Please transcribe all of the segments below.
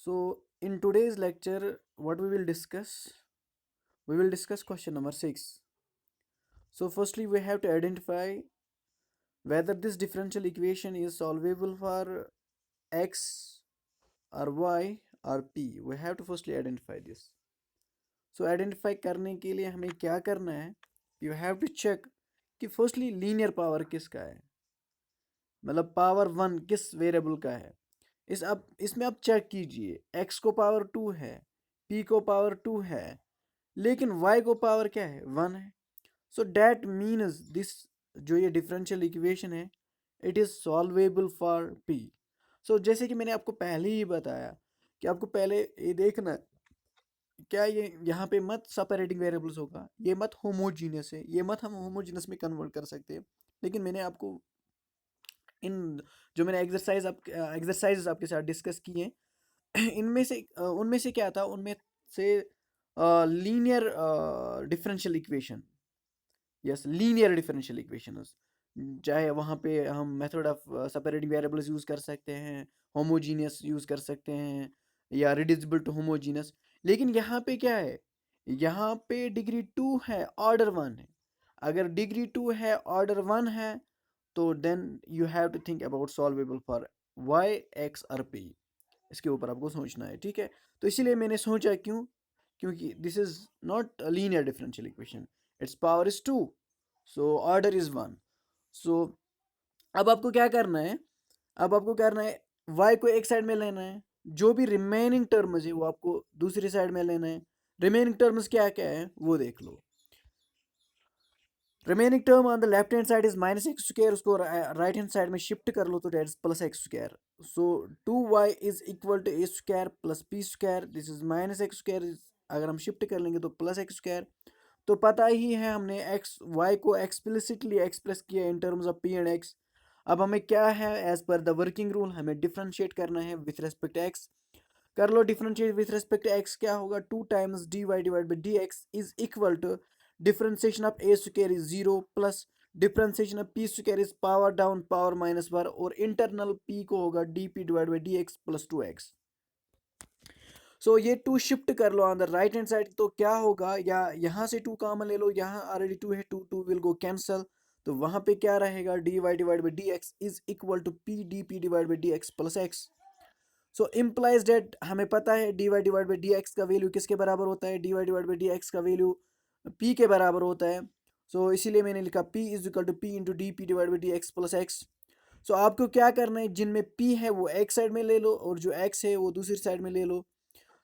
So in today's lecture, what we will discuss? We will discuss question number 6. So firstly, we have to identify whether this differential equation is solvable for x or y or p. We have to firstly identify this. So identify करने के लिए हमें क्या करना है? You have to check कि firstly linear power किसका है, मतलब पावर 1 किस वेरिएबल का है। इसमें आप चेक कीजिए, x को पावर 2 है, p को पावर 2 है, लेकिन y को पावर क्या है, 1 है। सो डैट मीन्स दिस जो ये डिफरेंशियल इक्वेशन है, it is solvable for p। So जैसे कि मैंने आपको पहले ही बताया कि आपको पहले ये देखना है, क्या ये यहाँ पे मत सेपरेटिंग वेरिएबल्स होगा, ये मत होमोजीनियस है, ये मत हम होमोजीनियस में कन्वर्ट कर सकते हैं। लेकिन मैंने आपको इन जो मैंने एक्सरसाइज आपके साथ डिस्कस किए इनमें से उनमें से क्या था, उनमें से linear differential equation, yes linear differential equations, चाहे वहाँ पे हम method of separating variables use कर सकते हैं, होमोजीनियस यूज़ कर सकते हैं, या रिड्यूसिबल टू होमोजीनियस। लेकिन यहाँ पे क्या है, यहाँ पे डिग्री 2 है, ऑर्डर 1 है। अगर डिग्री 2 है, ऑर्डर 1 है, तो then you have to think about solvable for y x और पी। इसके ऊपर आपको सोचना है, ठीक है। तो इसीलिए मैंने सोचा, क्योंकि this is not linear differential equation, it's power is 2, so order is 1। सो अब आपको क्या करना है, अब आपको करना है y को एक साइड में लेना है, जो भी रिमेनिंग टर्म्स है वो आपको दूसरी साइड में लेना है। रिमेनिंग टर्म्स क्या क्या है वो देख लो। Remaining term on the left hand side is minus x square, उसको राइट हैंड साइड में शिफ्ट कर लो तो that is plus x square. So 2y is equal to a square plus p square, this is minus x square, अगर हम shift कर लेंगे तो प्लस एक्स स्क्वायर। तो पता ही है, हमने एक्स वाई को एक्सप्लिसिटली एक्सप्रेस किया in terms of p and x. अब हमें क्या है, as per the working rule हमें डिफ्रेंशिएट करना है विथ रेस्पेक्ट एक्स। कर लो डिफ्रेंशिएट विथ रेस्पेक्ट एक्स, क्या होगा, 2 times d y divide by d x is equal to differentiation of a square is 0 plus differentiation of p square is power down power minus 1, और internal P को होगा d p divide by d x plus 2x। सो ये 2 shift कर लो on the right hand side, तो क्या होगा, या यहाँ से 2 कॉमन ले लो, यहाँ ऑलरेडी 2 है, 2 2 विल गो कैंसल, तो वहाँ पे क्या रहेगा, d y divide by d x is equal to p d p divide by d x plus x. So implies that हमें पता है d y divide by d x का वैल्यू किसके बराबर होता है, d y divide by d x का value p के बराबर होता है। सो इसीलिए मैंने लिखा p is equal to p into d p divide by d x plus x. सो आपको क्या करना है, जिनमें पी है वो एक साइड में ले लो, और जो एक्स है वो दूसरी साइड में ले लो।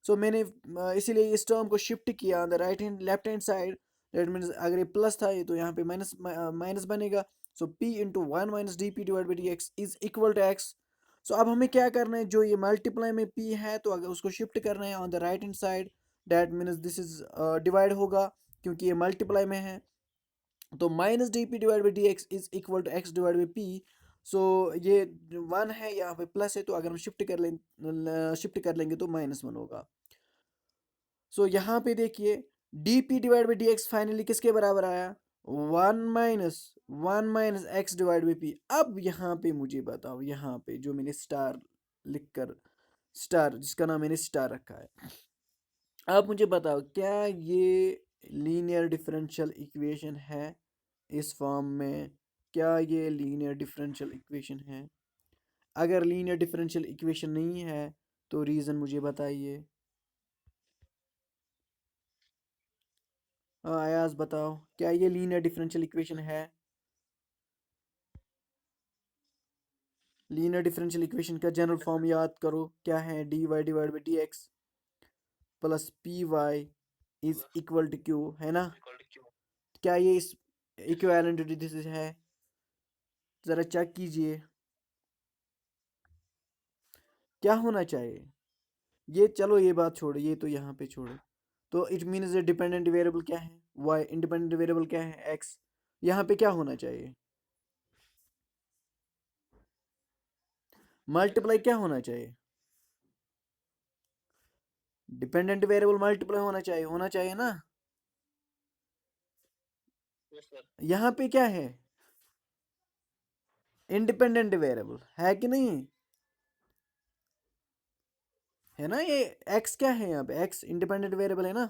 सो मैंने इसीलिए इस टर्म को शिफ्ट किया on the right hand left hand side, that means अगर ये प्लस था ये तो यहाँ पे माइनस माइनस बनेगा। So p into 1 minus d p divide by d x is equal to x. So अब हमें क्या करना है, जो ये मल्टीप्लाई में पी है तो अगर उसको शिफ्ट करना है on the right hand side, that means this is divide होगा, क्योंकि ये मल्टीप्लाई में है। तो minus d p divide by d x is equal to x divide by p. So ये 1 है, यहाँ पे प्लस है, तो अगर हम शिफ्ट कर लेंगे तो -1 होगा। सो यहाँ पे देखिए D p divide by d x finally किसके बराबर आया, 1 minus x divide by P. अब यहाँ पे मुझे बताओ, यहाँ पे जो मैंने स्टार लिखकर, स्टार जिसका नाम मैंने स्टार रखा है, अब मुझे बताओ क्या ये लीनियर डिफरेंशियल इक्वेशन है इस फॉर्म में, क्या ये लीनियर डिफरेंशियल इक्वेशन है? अगर लीनियर डिफरेंशियल इक्वेशन नहीं है तो रीज़न मुझे बताइए। हाँ अयाज बताओ, क्या ये लीनियर डिफरेंशियल इक्वेशन है? लीनियर डिफरेंशियल इक्वेशन का जनरल फॉर्म याद करो, क्या है, d y divide by d x plus p y is equal to q, है ना? क्या ये इस इक्विवेलेंट दिस है? ज़रा चेक कीजिए क्या होना चाहिए। ये चलो ये बात छोड़ो, ये तो यहाँ पे छोड़ो। तो इट मीन्स डिपेंडेंट वेरिएबल क्या है, वाई, इंडिपेंडेंट वेरिएबल क्या है, एक्स। यहाँ पे क्या होना चाहिए, मल्टीप्लाई क्या होना चाहिए, डिपेंडेंट वेरिएबल मल्टीप्लाई होना चाहिए ना। यहाँ पे क्या है, इंडिपेंडेंट वेरिएबल है कि नहीं? है ना, ये x क्या है यहाँ पे, x इंडिपेंडेंट वेरिएबल है ना,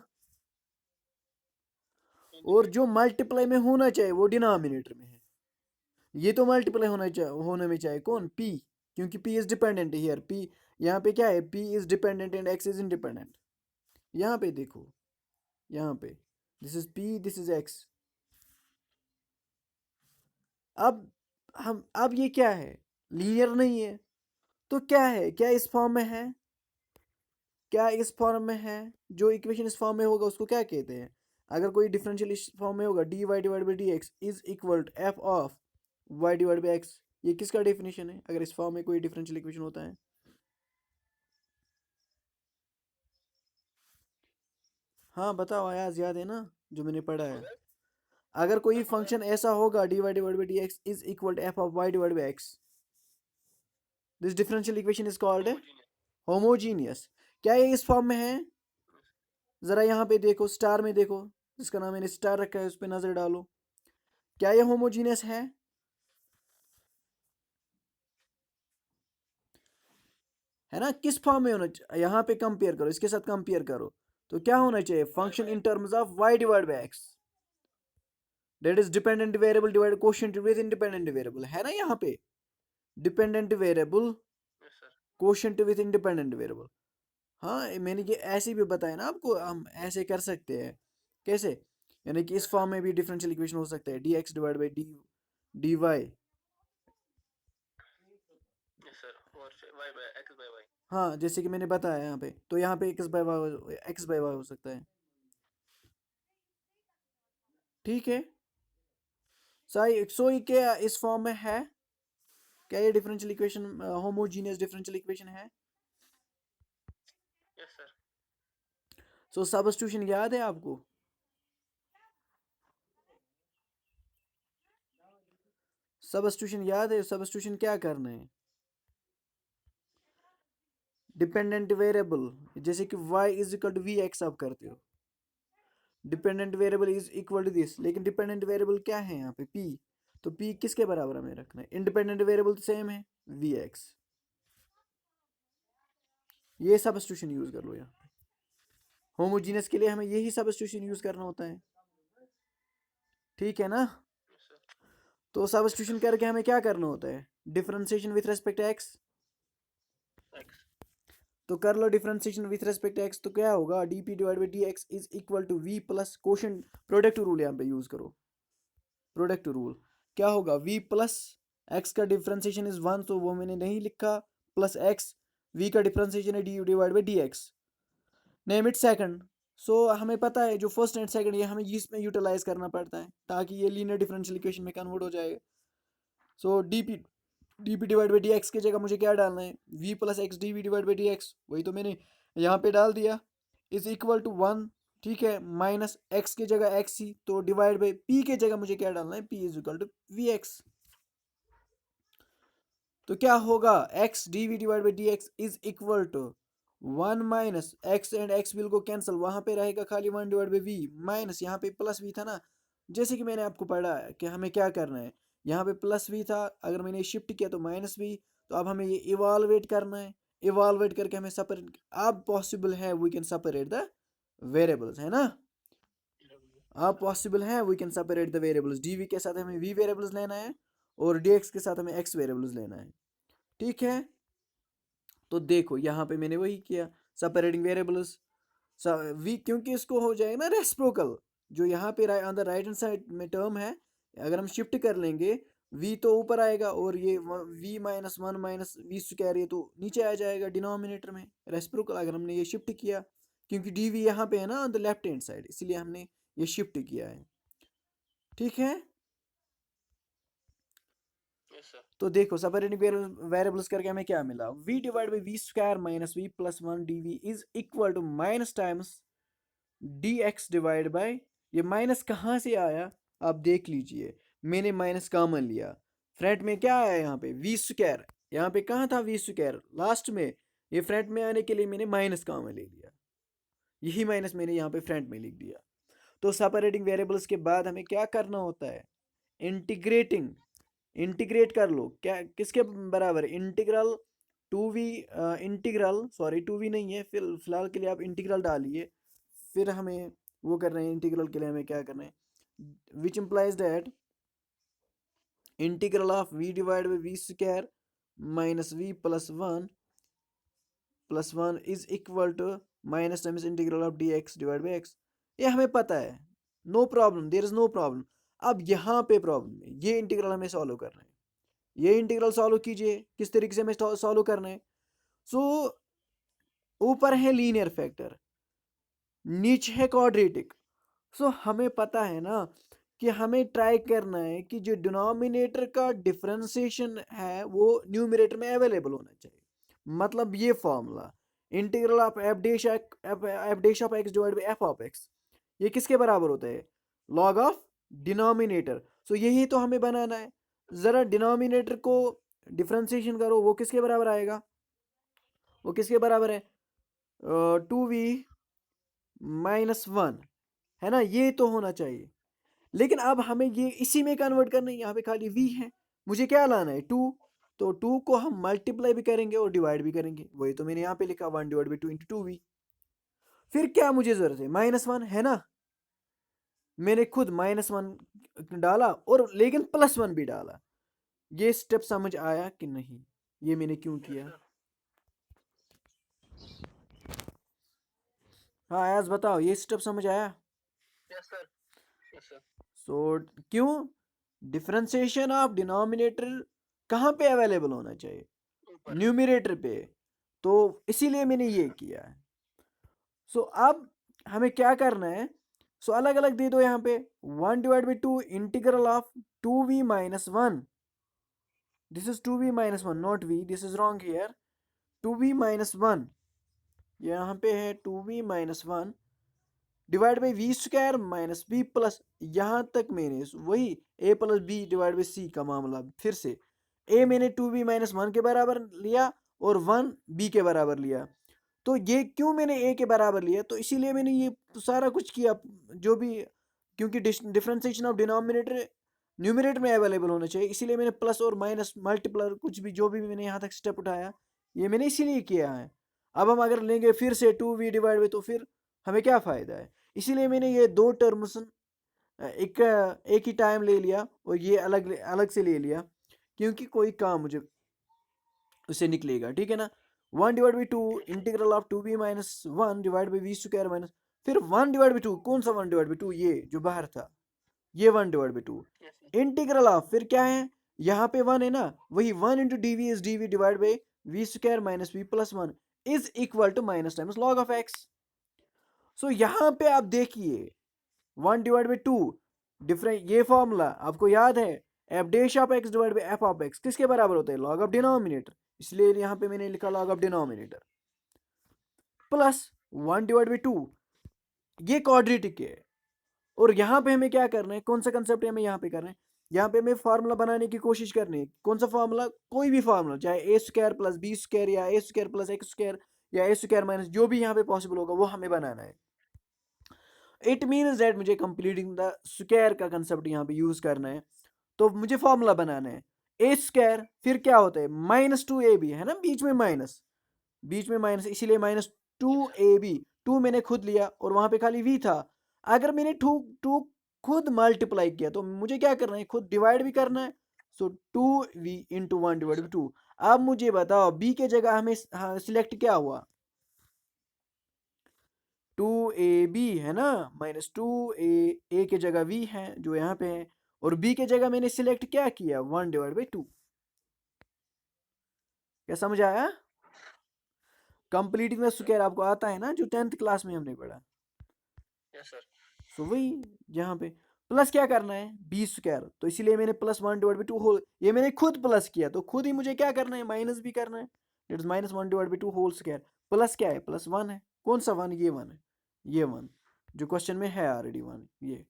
और जो मल्टीप्लाई में होना चाहिए वो डिनोमिनेटर में है, ये तो मल्टीप्लाई होना चाहिए, होने में चाहिए कौन, p, क्योंकि p is dependent here, p यहाँ पे क्या है, p is dependent and x is independent. यहाँ पे देखो, यहाँ पे this is p, this is x। अब ये क्या है, लीनियर नहीं है, तो क्या है, क्या इस फॉर्म में है, क्या इस फॉर्म में है, जो इक्वेशन इस फॉर्म में होगा उसको क्या कहते हैं, अगर कोई डिफरेंशियल इस फॉर्म में होगा, dy divide by d x is equal to f of y divide by x, ये किसका डेफिनेशन है अगर इस फॉर्म में कोई डिफरेंशियल इक्वेशन होता है। हाँ बताओ आयाज, याद है ना जो मैंने पढ़ा है, अगर कोई फंक्शन ऐसा होगा dy divide by d x is equal to f of y divide by x, this differential equation is called homogeneous. क्या ये इस फॉर्म में है, जरा यहाँ पे देखो, स्टार में देखो, जिसका नाम मैंने स्टार रखा है उस पर नजर डालो, क्या ये होमोजीनियस है ना, किस फॉर्म में होना चाहिए, यहाँ पे कंपेयर करो, इसके साथ कंपेयर करो, तो क्या होना चाहिए, function in terms of y divide by x, that is dependent variable divide quotient with independent variable, है ना यहाँ पे, dependent variable quotient with independent variable. हाँ मैंने ये ऐसे भी बताया ना आपको, हम ऐसे कर सकते हैं, कैसे, यानी कि इस फॉर्म में भी डिफरेंशियल इक्वेशन हो सकता है, d x divide by d y, हाँ जैसे कि मैंने बताया यहाँ पे, तो यहाँ पे एक्स बाई वाई हो सकता है, ठीक है। सही, सो ये क्या इस फॉर्म में है, क्या ये differential equation homogeneous differential equation है। सो सब्स्टिट्यूशन याद है आपको, सब्स्टिट्यूशन याद है, सब्स्टिट्यूशन क्या करना है, डिपेंडेंट वेरिएबल, जैसे कि y is equal to v x आप करते हो, dependent variable is equal to this, लेकिन डिपेंडेंट वेरिएबल क्या है यहाँ पे, p, तो p किसके बराबर हमें रखना है, इंडिपेंडेंट वेरिएबल तो सेम है वी एक्स, ये सब्स्टिट्यूशन यूज कर लो यहाँ पे, होमोजीनियस के लिए हमें यही सब्स्टिट्यूशन यूज करना होता है, ठीक है ना। तो सब्स्टिट्यूशन करके हमें क्या करना होता है, डिफरेंशिएशन विथ रेस्पेक्ट एक्स, तो कर लो डिफरेंशिएशन विथ रेस्पेक्ट एक्स, तो क्या होगा, d p divide by d x is equal to v plus quotient, product rule यहाँ पे यूज करो, प्रोडक्ट रूल क्या होगा, v प्लस एक्स का डिफरेंशिएशन इज वन, तो वो मैंने नहीं लिखा, प्लस एक्स, v का डिफरेंशिएशन है d divide by d x, name it second. So हमें पता है जो फर्स्ट एंड सेकंड, ये हमें इसमें यूटिलाइज करना पड़ता है ताकि ये लीनियर डिफरेंशियल इक्वेशन में कन्वर्ट हो जाएगा। So d p divide by d x की जगह मुझे क्या डालना है, v plus x d v divide by d x, वही तो मैंने यहाँ पे डाल दिया, इज इक्वल टू वन, ठीक है, माइनस एक्स की जगह एक्स ही, तो डिवाइड बाई पी की जगह मुझे क्या डालना है, p is equal to v x, तो क्या होगा, x d v divide by d x is equal to one minus x, and x will को कैंसिल, वहां पे रहेगा खाली one divide by v, minus यहाँ पे प्लस वी था ना, जैसे कि मैंने आपको पढ़ा है कि हमें क्या करना है, यहाँ पे प्लस वी था, अगर मैंने शिफ्ट किया तो माइनस वी, तो अब हमें ये इवालुएट करना है, इवालुएट करके हमें सेपरेट, अब पॉसिबल है we can separate the variables, है ना, अब पॉसिबल है we can separate the variables, d v के साथ हमें वी वेरिएबल्स लेना है और डी एक्स के साथ हमें एक्स वेरिएबल्स लेना है, ठीक है। तो देखो यहाँ पे मैंने वही किया, सेपरेटिंग वेरिएबल्स, वी, क्योंकि इसको हो जाएगा ना रेसिप्रोकल, जो यहाँ पे on the right hand side में टर्म है, अगर हम शिफ्ट कर लेंगे v तो ऊपर आएगा, और ये v minus one minus v square ये तो नीचे आ जाएगा डिनोमिनेटर में, रेसिप्रोकल अगर हमने ये शिफ्ट किया, क्योंकि dv यहाँ पे है ना on the left hand side, इसलिए हमने ये शिफ्ट किया है, ठीक है। तो देखो सेपरेटिंग वेरिएबल्स करके हमें क्या मिला, v divide by v square minus v plus one d v is equal to minus times d x divide by, ये माइनस कहाँ से आया, आप देख लीजिए, मैंने माइनस कॉमन लिया, फ्रंट में क्या आया यहाँ पे वी स्क्वायर, यहाँ पे कहाँ था वी स्क्वायर लास्ट में, ये फ्रंट में आने के लिए मैंने माइनस कॉमन ले लिया, यही माइनस मैंने यहाँ पे फ्रंट में लिख दिया। तो सेपरेटिंग वेरिएबल्स के बाद हमें क्या करना होता है, इंटीग्रेटिंग, इंटीग्रेट कर लो, क्या किसके बराबर, integral 2v integral, sorry 2v नहीं है, फिलहाल के लिए आप इंटीग्रल डालिए, फिर हमें वो कर रहे हैं, इंटीग्रल के लिए हमें क्या करना है, which implies that integral of v divide by v square minus v plus one is equal to minus times integral of d x divide by x. ये हमें पता है, no problem, there is no problem. अब यहाँ पे problem है, ये integral हमें सॉल्व करना है, ये इंटीग्रल सॉल्व कीजिए, किस तरीके से हमें सॉल्व करना है। सो ऊपर है लीनियर फैक्टर, नीचे है क्वाड्रेटिक। सो हमें पता है ना कि हमें ट्राई करना है कि जो डिनोमिनेटर का डिफरेंशिएशन है वो न्यूमरेटर में अवेलेबल होना चाहिए। मतलब ये formula integral of F dash of x divide by f of x, ये किसके बराबर होता है, लॉग ऑफ डिनोमिनेटर। सो यही तो हमें बनाना है। ज़रा डिनोमिनेटर को डिफरेंशिएशन करो, वो किसके बराबर आएगा, वो किसके बराबर है, 2v माइनस वन, है ना, ये तो होना चाहिए। लेकिन अब हमें ये इसी में कन्वर्ट करना है, यहाँ पे खाली v है, मुझे क्या लाना है 2, तो 2 को हम मल्टीप्लाई भी करेंगे और डिवाइड भी करेंगे, वही तो मैंने यहाँ पे लिखा 1 डिवाइड बाई 2 इंटू 2v। फिर क्या मुझे जरूरत है, -1 है ना, मैंने खुद -1 डाला और लेकिन +1 भी डाला। ये स्टेप समझ आया कि नहीं, ये मैंने क्यों किया। हाँ आज बताओ, ये स्टेप समझ आया। Yes sir, yes sir. So क्यों, डिफरेंशिएशन ऑफ डिनोमिनेटर कहाँ पे अवेलेबल होना चाहिए, न्यूमरेटर पे, तो इसीलिए मैंने ये किया है। सो अब हमें क्या करना है, सो अलग अलग दे दो यहाँ पे, 1 divide by 2 integral of 2v minus 1, this is 2v minus 1 not v, this is wrong here, 2v minus 1, यहाँ पे है 2v minus 1 divide by v square minus b plus, यहाँ तक मैंने वही a plus b divide by c का मामला, फिर से ए मैंने 2b-1 के बराबर लिया और 1 बी के बराबर लिया। तो ये क्यों मैंने ए के बराबर लिया, तो इसीलिए मैंने ये सारा कुछ किया जो भी, क्योंकि डिफरेंशिएशन ऑफ डिनोमिनेटर न्यूमरेटर में अवेलेबल होना चाहिए, इसीलिए मैंने प्लस और माइनस मल्टीप्लर कुछ भी जो भी मैंने यहाँ तक स्टेप उठाया, ये मैंने इसीलिए किया है। अब हम अगर लेंगे फिर से 2v डिवाइड बाई, तो फिर हमें क्या फ़ायदा है, इसीलिए मैंने ये दो टर्म्स एक एक ही टाइम ले लिया और ये अलग अलग से ले लिया, क्योंकि कोई काम मुझे उससे निकलेगा, ठीक है ना। 1 divide by 2 integral of 2b-1 divide by v square minus, फिर 1 डिवाइड बाई 2, कौन सा 1 डिवाइड बाई 2, ये जो बाहर था, ये 1 डिवाइड बाई 2 इंटीग्रल ऑफ, फिर क्या है, यहाँ पे 1 है ना, वही 1 into d v is d v divide by v square minus v plus 1 is equal to minus times log of x. So यहाँ पे आप देखिए 1 डिवाइड बाई 2 डिफरेंट, ये फॉर्मूला आपको याद है, f dash of x divide by f of x किसके बराबर होता है, लॉग ऑफ डिनोमिनेटर, इसलिए यहाँ पे मैंने लिखा log of denominator plus 1 divide by 2, ये क्वाड्रेटिक है। और यहाँ पे हमें क्या करना है, कौन सा कंसेप्ट हमें यहाँ पे करना है, यहाँ पे हमें फार्मूला बनाने की कोशिश करनी है, कौन सा फार्मूला, कोई भी फार्मूला, चाहे ए स्क्वायर प्लस बी स्क्वायर या ए स्क्वायर प्लस एक्स स्क्वायर या ए स्क्वायर माइनस, जो भी यहाँ पे पॉसिबल होगा वो हमें बनाना है। इट मीन्स दैट मुझे कंप्लीटिंग द स्क्वायर का कंसेप्ट यहाँ पे यूज करना है, तो मुझे फॉर्मूला बनाना है ए स्क्वायर, फिर क्या होता है -2ab, है ना, बीच में माइनस, बीच में माइनस, इसीलिए -2ab, 2 मैंने खुद लिया और वहां पे खाली v था। अगर मैंने टू टू खुद मल्टीप्लाई किया तो मुझे क्या करना है, खुद डिवाइड भी करना है। सो 2v इंटू 1 डिवाइड बाई 2। अब मुझे बताओ b के जगह हमें सिलेक्ट क्या हुआ, 2ab है ना, -2a के जगह v है जो यहाँ पे है, और b के जगह मैंने सिलेक्ट क्या किया, 1 डिवाइड बाई 2। क्या समझ आया, कंप्लीटिंग द स्क्वायर आपको आता है ना, जो 10th क्लास में हमने पढ़ा। Yes sir. सो वही यहाँ पे प्लस क्या करना है, बी स्क्वायर, तो इसीलिए मैंने +1 डिवाइड बाई 2 होल, ये मैंने खुद प्लस किया तो खुद ही मुझे क्या करना है, माइनस भी करना है, it is -1 divide by 2 whole square, plus क्या है, +1 है, कौन सा 1, ये 1 है, ये 1 जो क्वेश्चन में है ऑलरेडी 1, ये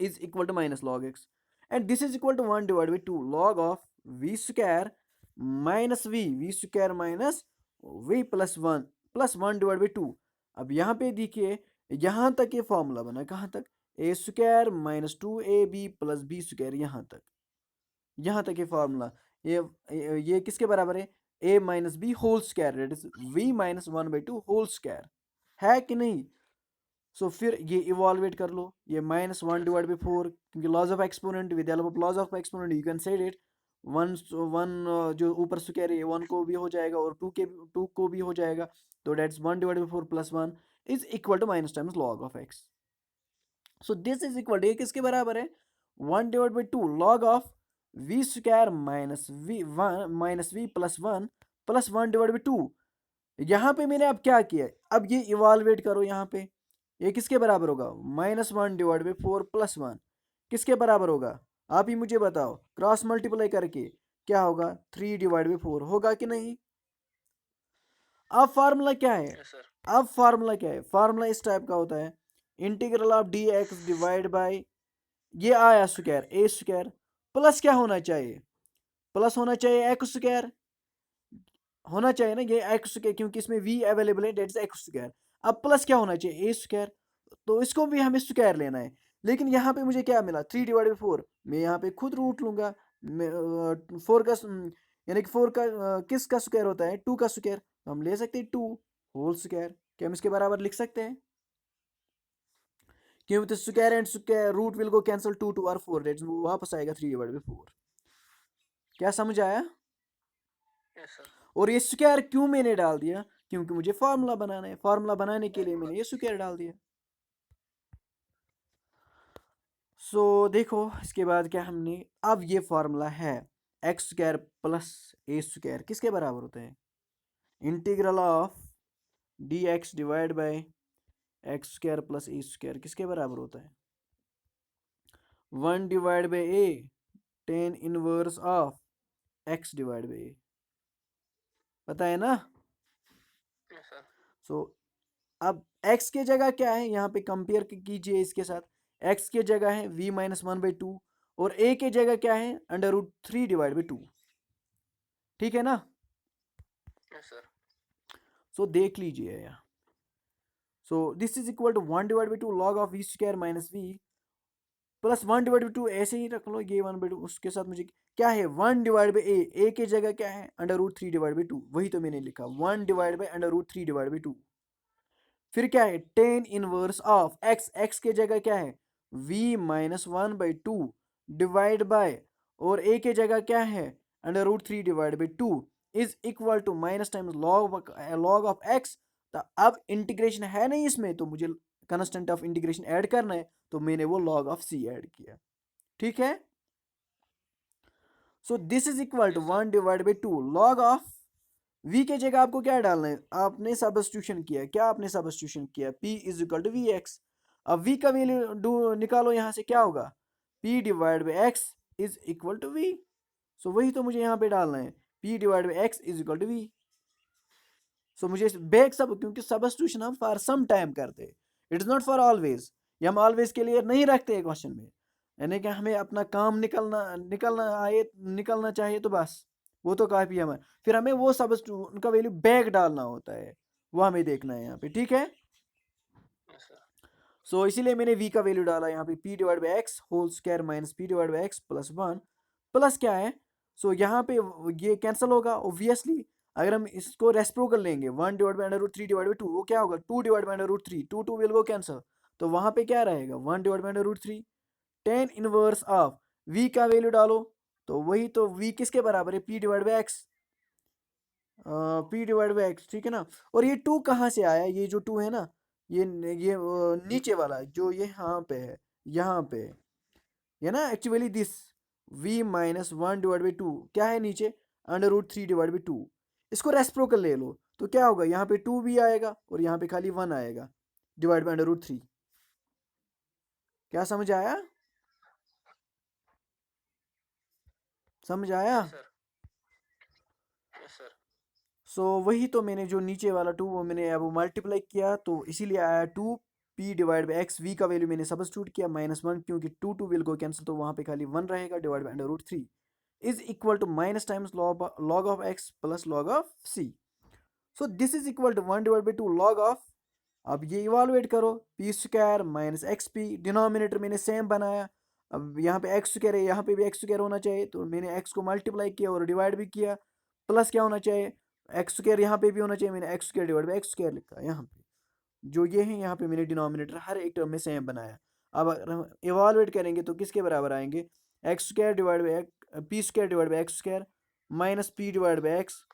is equal to minus log x, and this is equal to 1 divide by 2 log of v square minus v square minus v plus 1 divide by 2। अब यहाँ पे देखिए, यहाँ तक ये फॉर्मूला बना, कहाँ तक, a square -2ab plus b square, यहाँ तक ये फार्मूला, ये किसके बराबर है, a minus b whole square, that is v minus 1/2 whole square, है कि नहीं? सो फिर ये इवॉल्वेट कर लो, ये माइनस 1 डिवाइड बाई 4, क्योंकि laws of exponent, with help of laws of exponent you can said it, one one जो ऊपर स्क्वायर है 1 को भी हो जाएगा और 2 को भी हो जाएगा, तो that's 1 divide by 4 plus 1 is equal to minus times log of x. So this is equal to, ये किसके बराबर है? 1 divide by 2 log of v square minus v plus 1 divide by 2। यहाँ पे मैंने अब क्या किया, अब ये इवाल्वेट करो, यहाँ पे ये किसके बराबर होगा? माइनस 1 डिवाइड बाई 4 प्लस 1 किसके बराबर होगा? आप ही मुझे बताओ, क्रॉस मल्टीप्लाई करके क्या होगा? 3 डिवाइड बाई 4 होगा कि नहीं? अब फार्मूला क्या है? Yes sir. अब फार्मूला क्या है? फार्मूला इस टाइप का होता है, integral of d x divide by, ये आया स्क्वायर ए स्क्वायर, प्लस क्या होना चाहिए? प्लस होना चाहिए एक्स स्क्वायर, होना चाहिए ना ये एक्स स्क्वायर, क्योंकि इसमें v अवेलेबल है, डेट इज एक्स स्क्वायर। अब प्लस क्या होना चाहिए? ए स्क्वायर, तो इसको भी हमें स्क्वायर लेना है, लेकिन यहाँ पे मुझे क्या मिला? 3 डिवाइड बाई 4, मैं यहाँ पे खुद रूट लूंगा, 4 का यानी कि 4 का किस का स्क्वायर होता है? 2 का स्क्वायर, तो हम ले सकते हैं 2 होल स्क्वायर, क्या हम इसके बराबर लिख सकते हैं? क्योंकि square and square root will go cancel, 2 2 और 4, दैट वापस आएगा 3 डिवाइड बाई 4। क्या समझ आया? Yes sir. और ये स्क्वायर क्यों मैंने डाल दिया? क्योंकि मुझे फार्मूला बनाना है, फार्मूला बनाने के लिए मैंने ये स्क्वायर डाल दिया। सो देखो इसके बाद क्या हमने, अब ये फार्मूला है x square plus a square किसके बराबर होता है? Integral of d x divide by x square plus a square किसके बराबर होता है? 1 divide by a tan inverse of x divide by a, पता है ना? Yes sir. सो अब x के जगह क्या है, यहाँ पे कंपेयर कीजिए इसके साथ, x के जगह है v माइनस 1/2 और a के जगह क्या है? √3 डिवाइड बाई 2, ठीक है ना? Yes sir. सो देख लीजिए यहाँ, so this is equal to 1 divide by 2 log of v square minus v plus 1 divide by 2, ऐसे ही रख लो, ये 1/2, उसके साथ मुझे क्या है? 1 डिवाइड बाई ए के जगह क्या है? √3 डिवाइड बाई 2, वही तो मैंने लिखा, 1 डिवाइड बाई √3 डिवाइड बाई 2। फिर क्या है? Tan inverse of x, x के जगह क्या है? v माइनस 1/2 डिवाइड बाय, और a के जगह क्या है? √3 divide by 2 is equal to minus times log of x. तो अब इंटीग्रेशन है नहीं इसमें, तो मुझे कंस्टेंट ऑफ इंटीग्रेशन ऐड करना है, तो मैंने वो लॉग ऑफ c ऐड किया, ठीक है? So this is equal to yes sir. 1 divide by 2 log of v के जगह आपको क्या डालना है? आपने सब्स्टिट्यूशन किया, क्या आपने सब्स्टिट्यूशन किया? p is equal to v x. अब v का वैल्यू निकालो, यहाँ से क्या होगा? p divide by x is equal to v. So वही तो मुझे यहाँ पे डालना है, p divide by x is equal to v. So मुझे बैक सब, क्योंकि सब्स्टिट्यूशन हम फॉर सम टाइम करते हैं, it is not for always, ये हम ऑलवेज के लिए नहीं रखते क्वेश्चन में, यानी कि हमें अपना काम निकलना निकलना आए, निकलना चाहिए तो बस, वो तो काफ़ी हमें, फिर हमें वो सब्स्टिट्यूट उनका वैल्यू बैक डालना होता है, वो हमें देखना है यहाँ पे, ठीक है? Yes sir. सो इसीलिए मैंने v का वैल्यू डाला यहाँ पे, p divide by x whole square minus p divide by x plus 1 plus क्या है? सो यहाँ पे ये कैंसिल होगा ऑब्वियसली, अगर हम इसको रेस्प्रोकल लेंगे 1 डिवाइड बाई √3 डिवाइड बाई 2, वो क्या होगा? 2 divide by √3, 2 2 will go cancel, तो वहाँ पे क्या रहेगा? 1 divide by √3 tan inverse of v का वैल्यू डालो, तो वही तो v किसके बराबर है? p divide by x, p divide by x, ठीक है ना? और ये 2 कहाँ से आया? ये जो 2 है ना, ये नीचे वाला जो ये यहाँ पे है, यहाँ पे ये ना, actually this v minus 1 divide by 2 क्या है नीचे? √3 डिवाइड बाई 2, इसको रेस्प्रोकल ले लो, तो क्या होगा? यहाँ पे 2 भी आएगा और यहाँ पे खाली 1 आएगा डिवाइड बाई √3। क्या समझ आया? समझ आया? Yes sir. Yes sir. So वही तो मैंने जो नीचे वाला 2 वो मैंने अब मल्टीप्लाई किया, तो इसीलिए आया 2 p divide by x, v का वैल्यू मैंने सब्स्टिट्यूट किया -1, क्योंकि 2 2 विल गो कैंसिल, तो वहाँ पे खाली 1 रहेगा divide by √3 is equal to minus times log of x plus log of c। So this is equal to 1 divide by 2 log of, अब ये इवालुएट करो, p square minus x p, denominator मैंने same बनाया, अब यहाँ पे x square है, यहाँ पे भी एक्स स्क्वायर होना चाहिए, तो मैंने एक्स को मल्टीप्लाई किया और डिवाइड भी किया, प्लस क्या होना चाहिए, एक्स स्क्वायर यहाँ पे भी होना चाहिए, मैंने x square divide by x square लिखा यहाँ पे, जो ये है यहाँ पे मैंने डिनोमिनेटर हर एक टर्म में सेम बनाया। अब अगर हम इवालुएट करेंगे तो किसके बराबर आएंगे, x square divide by P square divide by x square minus p divide by x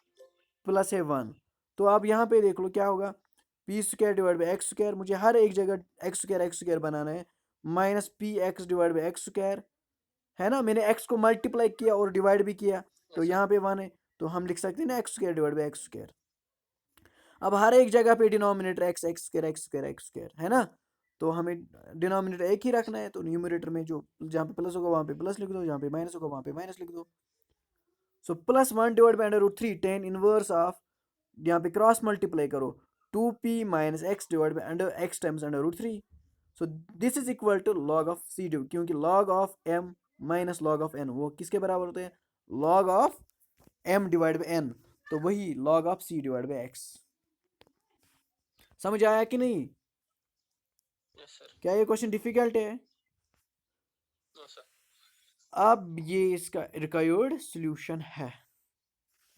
plus है 1। तो आप यहाँ पे देख लो क्या होगा, P square divide by x square, मुझे हर एक जगह एक्स स्क्वायर बनाना है, minus P x divide by x square, है ना, मैंने एक्स को मल्टीप्लाई किया और डिवाइड भी किया, तो yes sir, यहाँ पे 1 है, तो हम लिख सकते हैं ना x square divide by x square. अब हर एक जगह पे denominator x x square x square x square है ना, तो हमें डिनोमिनेटर एक ही रखना है, तो न्यूमरेटर में जो जहाँ पे प्लस होगा वहाँ पे प्लस लिख दो, जहाँ पे माइनस होगा वहाँ पे माइनस लिख दो। So plus 1 divide by under root 3 tan inverse of, यहाँ पे क्रॉस मल्टीप्लाई करो, 2p minus x divide by under x times under root 3। So this is equal to log of c d, क्योंकि log of m minus log of n वो किसके बराबर होते हैं, log of m divide by n, तो वही log of c divide by x. समझ आया कि नहीं, yes sir, क्या ये क्वेश्चन डिफिकल्ट है। no sir, अब ये इसका रिक्वायर्ड सॉल्यूशन है,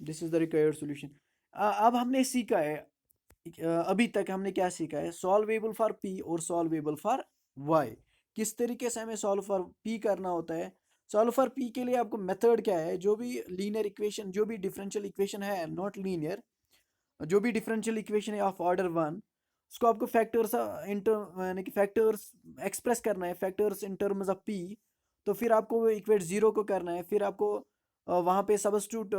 this is the required solution. अब हमने सीखा है, अभी तक हमने क्या सीखा है, सॉल्वेबल फॉर पी और सॉल्वेबल फॉर वाई, किस तरीके से हमें सॉल्व फॉर पी करना होता है। सॉल्व फॉर पी के लिए आपको मेथड क्या है, जो भी लीनियर इक्वेशन, जो भी डिफरेंशियल इक्वेशन है, नॉट लीनियर, जो भी डिफरेंशियल इक्वेशन है ऑफ ऑर्डर 1, उसको आपको फैक्टर्स यानी कि फैक्टर्स एक्सप्रेस करना है, factors in terms of P. तो फिर आपको वो इक्वेट जीरो को करना है, फिर आपको वहाँ पे सबस्टिट्यूट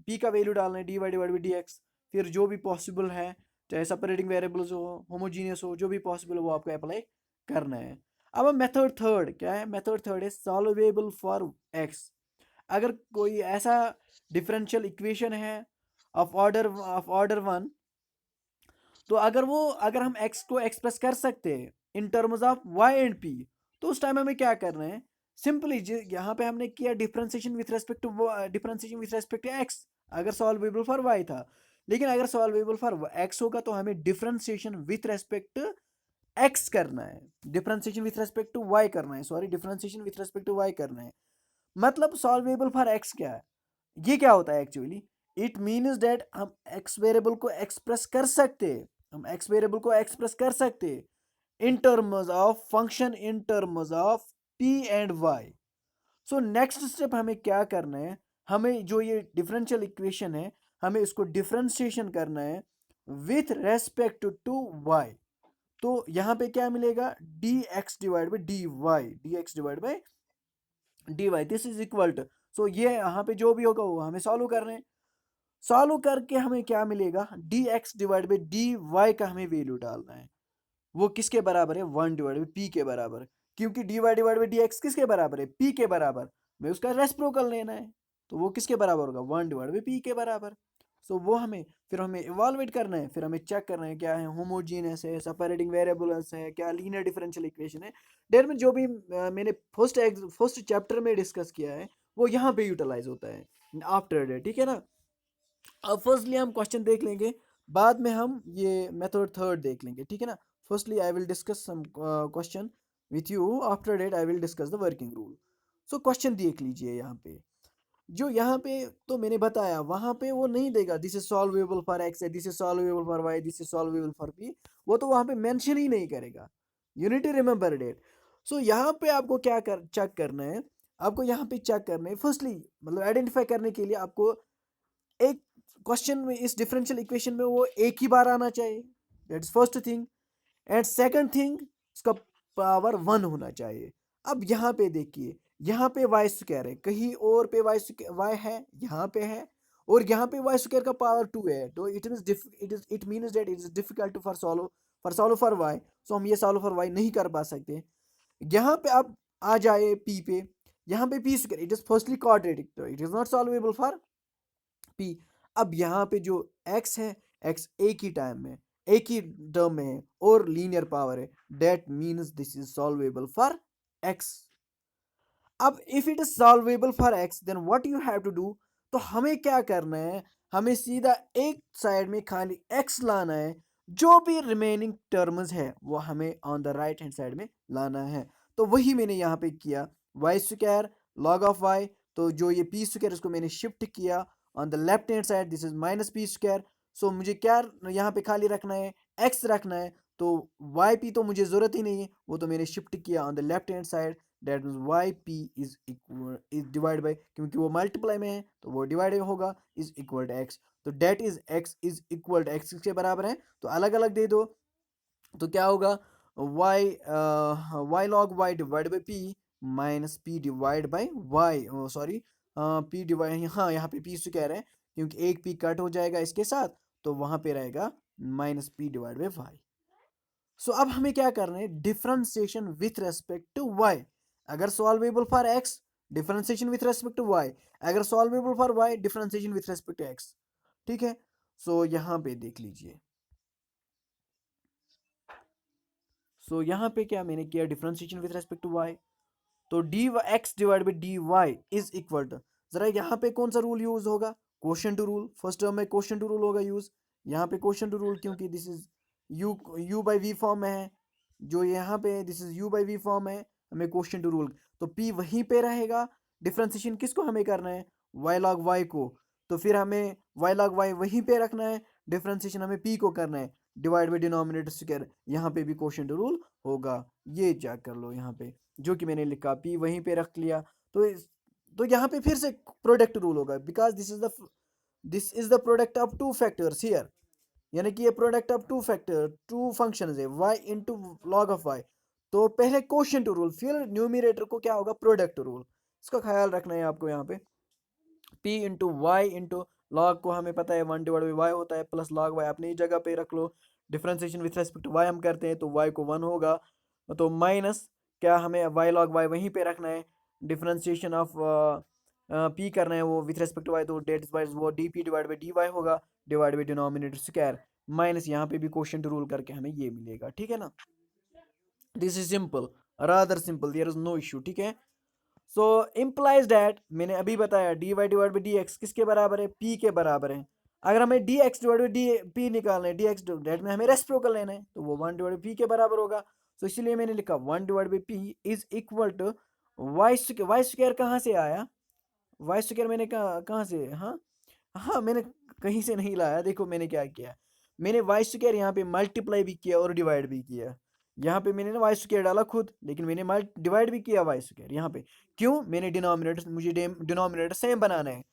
पी का वैल्यू डालना है, d y divide by d x, फिर जो भी पॉसिबल है, चाहे सेपरेटिंग वेरिएबल्स हो, होमोजीनियस हो, जो भी पॉसिबल हो वो आपको अप्लाई करना है। अब मेथड थर्ड क्या है, मेथड थर्ड है सॉल्वेबल फॉर एक्स। अगर कोई ऐसा डिफरेंशियल इक्वेशन है ऑफ ऑर्डर 1, तो अगर हम x को एक्सप्रेस कर सकते हैं in terms of y and p, तो उस टाइम हमें क्या करना है, सिंपली यहाँ पे हमने किया differentiation with respect to x, अगर सॉल्वेबल फॉर y था, लेकिन अगर सॉल्वेबल फॉर x होगा तो हमें डिफरेंशिएशन विथ रेस्पेक्ट x करना है, differentiation with respect to y करना है, sorry differentiation with respect to y करना है। मतलब सॉल्वेबल फॉर x क्या है, ये क्या होता है एक्चुअली, इट मीन्स दैट हम एक्स वेरिएबल को एक्सप्रेस कर सकते हैं, हम एक्स वेरिएबल को एक्सप्रेस कर सकते हैं in terms of function, in terms of p and y. So next step हमें क्या करना है, हमें जो ये डिफरेंशियल इक्वेशन है, हमें इसको डिफरेंशिएशन करना है विथ रेस्पेक्ट टू वाई। तो यहाँ पे क्या मिलेगा, d x divide by d y, d x divide by d y, this is equal to, so ये यहाँ पे जो भी होगा वो हमें सॉल्व करना है। सॉल्व करके हमें क्या मिलेगा, d x divide by d y का हमें वैल्यू डालना है, वो किसके बराबर है, 1 डिवाइड बाई पी के बराबर, क्योंकि d y divide by d x किसके बराबर है, पी के बराबर, में उसका रेसिप्रोकल लेना है, तो वो किसके बराबर होगा, 1 डिवाइड बाई पी के बराबर। सो वो फिर हमें इवालुएट करना है, फिर हमें चेक करना है क्या है, होमोजीनियस है, सेपरेटिंग वेरिएबल्स है, क्या लीनियर डिफरेंशियल इक्वेशन है। डेट में जो भी मैंने फर्स्ट चैप्टर में डिस्कस किया है वो यहाँ पे यूटिलाइज होता है आफ्टर डेट, ठीक है ना। अब फर्स्टली हम क्वेश्चन देख लेंगे, बाद में हम ये मेथड थर्ड देख लेंगे, ठीक है ना। Firstly I will discuss some question with you, after that I will discuss the working rule. So question देख लीजिए यहाँ पे, जो यहाँ पे तो मैंने बताया, वहाँ पे वो नहीं देगा this is solvable for x, this is solvable for y, this is solvable for p, वो तो वहाँ पे मेंशन ही नहीं करेगा, you need to remember that. So यहाँ पे आपको क्या कर चेक करना है, आपको यहाँ पे चेक करना है, फर्स्टली मतलब आइडेंटिफाई करने के लिए आपको एक क्वेश्चन में, इस डिफरेंशियल इक्वेशन में वो एक ही बार आना चाहिए, that is first thing, and second thing उसका पावर 1 होना चाहिए। अब यहाँ पे देखिए, यहाँ पे वाई स्क्वायर है, कहीं और पे वाई है, यहाँ पे है, और यहाँ पे वाई स्क्वायर का पावर 2 है, तो it means that it is difficult for solve y, so हम ये सॉल्व फॉर वाई नहीं कर पा सकते। यहाँ पे अब आ जाए पी पे, यहाँ पे p square it is firstly quadratic, तो it is not solvable for p. अब यहाँ पे जो x है, x एक ही टाइम में, एक ही टर्म में है और लीनियर पावर है, that means this is solvable for x। अब if it is solvable for x then what you have to do, तो हमें क्या करना है, हमें सीधा एक साइड में खाली x लाना है, जो भी रिमेनिंग टर्म्स है वो हमें on the right hand side में लाना है। तो वही मैंने यहाँ पे किया, y square log of y, तो जो ये पी स्क्वायर इसको मैंने शिफ्ट किया on the left hand side this is minus p square. So मुझे क्या यहाँ पे खाली रखना है, एक्स रखना है। तो वाई पी तो मुझे ज़रूरत ही नहीं है, वो तो मैंने शिफ्ट किया on the left hand side. That means y p is equal is divide by, क्योंकि वो मल्टीप्लाई में है तो वो डिवाइड होगा, इज इक्वल टू एक्स। तो that is x is equal to x के बराबर है, तो अलग अलग दे दो। तो क्या होगा, y y log y divide by p minus p divide by y, sorry p divide, हाँ यहाँ पे पी स्क्वायर है क्योंकि एक पी कट हो जाएगा इसके साथ, तो वहाँ पे रहेगा minus p divide by y. So अब हमें क्या करना है, differentiation with respect to y. अगर solvable for x, differentiation with respect to y. अगर solvable for y, differentiation with respect to x. ठीक है, सो यहाँ पे देख लीजिए। सो यहाँ पे क्या मैंने किया, differentiation with respect to y. तो d x divide by d y is equal to, जरा यहाँ पे कौन सा रूल यूज होगा, quotient to rule. First term में क्वोशंट टू रूल होगा यूज, यहाँ पे quotient to rule, Yes, sir. क्योंकि this is u by v form में है। जो यहाँ पे this is u by v form है, हमें क्वोशंट टू रूल, तो पी वहीं पे रहेगा। डिफ्रेंसिएशन किसको हमें करना है, वाई लॉग वाई को, तो फिर हमें वाई लॉग वाई वहीं पे रखना है। डिफ्रेंसिएशन हमें पी को करना है, डिवाइड बाई डिनोमिनेटर स्क्वायर, यहाँ पे भी क्वोशंट टू रूल होगा। ये चेक कर लो यहाँ पे, जो कि मैंने लिखा पी वहीं पे रख लिया। तो यहाँ पे फिर से प्रोडक्ट रूल होगा, because this is the product of two factors here. यानी कि ये product of two factor, two functions है, y into log of y। तो पहले क्वोशंट रूल, फिर न्यूमिनेटर को क्या होगा, प्रोडक्ट रूल। इसका ख्याल रखना है आपको यहाँ पे। p into y into log को हमें पता है 1 डिवाइड बाई वाई होता है, प्लस लॉग वाई अपनी जगह पे रख लो। Differentiation with respect to y हम करते हैं तो y को 1 होगा, तो माइनस क्या हमें वाई लॉग वाई वहीं पे रखना है। डिफ्रेंसिएशन ऑफ p करना है वो विथ रेस्पेक्ट टू वाई, तो डेट वाइज वो d p divide by d y होगा, divide by denominator square, minus यहाँ पे भी क्वेश्चन रूल करके हमें ये मिलेगा। ठीक है ना, this is simple, rather simple, there is no issue. ठीक है, सो इम्प्लाइज डैट, मैंने अभी बताया d y divide by d x किसके बराबर है, पी के बराबर है। अगर हमें d x divide by d p निकालना है, डी एक्स डेट में हमें रेसिप्रोकल लेना है, तो वो 1 डिवाइड बाई पी के बराबर होगा। तो इसीलिए मैंने लिखा 1 divide by p is equal to y square. Y square कहाँ से आया, वाई स्क्वायर मैंने कहाँ कहाँ से, हाँ हाँ मैंने कहीं से नहीं लाया। देखो मैंने क्या किया, मैंने वाई स्क्वायर यहाँ पे मल्टीप्लाई भी किया और डिवाइड भी किया। यहाँ पे मैंने ना वाई स्क्वायर डाला खुद, लेकिन मैंने डिवाइड भी किया वाई स्क्वायर यहाँ पे। क्यों, मैंने डिनोमिनेटर, मुझे डिनोमिनेटर सेम बनाना है,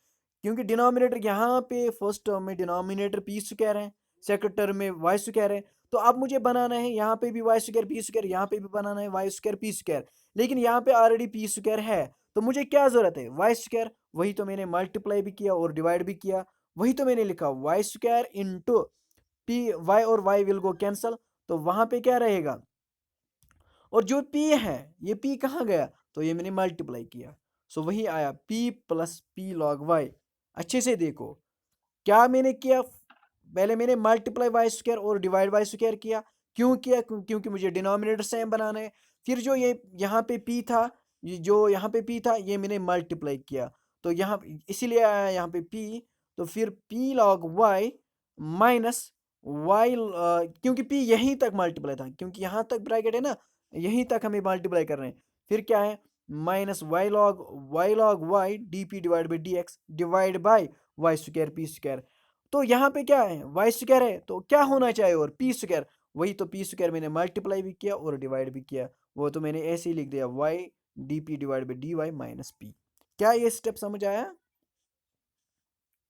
क्योंकि डिनोमिनेटर यहाँ पे फर्स्ट टर्म में डिनोमिनेटर पी स्क्वायर है, सेकंड टर्म में वाई स्क्वायर है। तो अब मुझे बनाना है यहाँ पे भी वाई स्क्वायर पी स्क्वायर, यहाँ पे भी बनाना है वाई स्क्वायर पी स्क्वायर, लेकिन यहाँ पे ऑलरेडी पी स्क्वायर है। तो मुझे क्या जरूरत है, वाई स्क्वायर, वही तो मैंने मल्टीप्लाई भी किया और डिवाइड भी किया। वही तो मैंने लिखा y square into p, y और वाई विल गो कैंसल, तो वहां पे क्या रहेगा, और जो पी है ये पी कहाँ गया, तो ये मैंने मल्टीप्लाई किया, सो वही आया p plus p log y. अच्छे से देखो क्या मैंने किया, पहले मैंने मल्टीप्लाई वाई स्क्वायर और डिवाइड वाई स्क्वायर किया। क्यों किया, क्योंकि मुझे डिनोमिनेटर सेम बनाना है। फिर जो ये यहाँ पे पी था, ये जो यहाँ पे पी था ये मैंने मल्टीप्लाई किया, तो यहाँ इसीलिए आया यहाँ पे पी। तो फिर p log y minus y, क्योंकि पी यहीं तक मल्टीप्लाई था, क्योंकि यहाँ तक ब्रैकेट है ना, यहीं तक हमें मल्टीप्लाई कर रहे हैं। फिर क्या है, minus y log y d p divide by d x divide by y square p square. तो यहाँ पे क्या है, वाई स्क्वायर है तो क्या होना चाहिए, और पी स्क्वायर, वही तो पी स्क्वायर मैंने मल्टीप्लाई भी किया और डिवाइड भी किया, वो तो मैंने ऐसे ही लिख दिया y d p divide by d y minus p. क्या ये स्टेप समझ आया,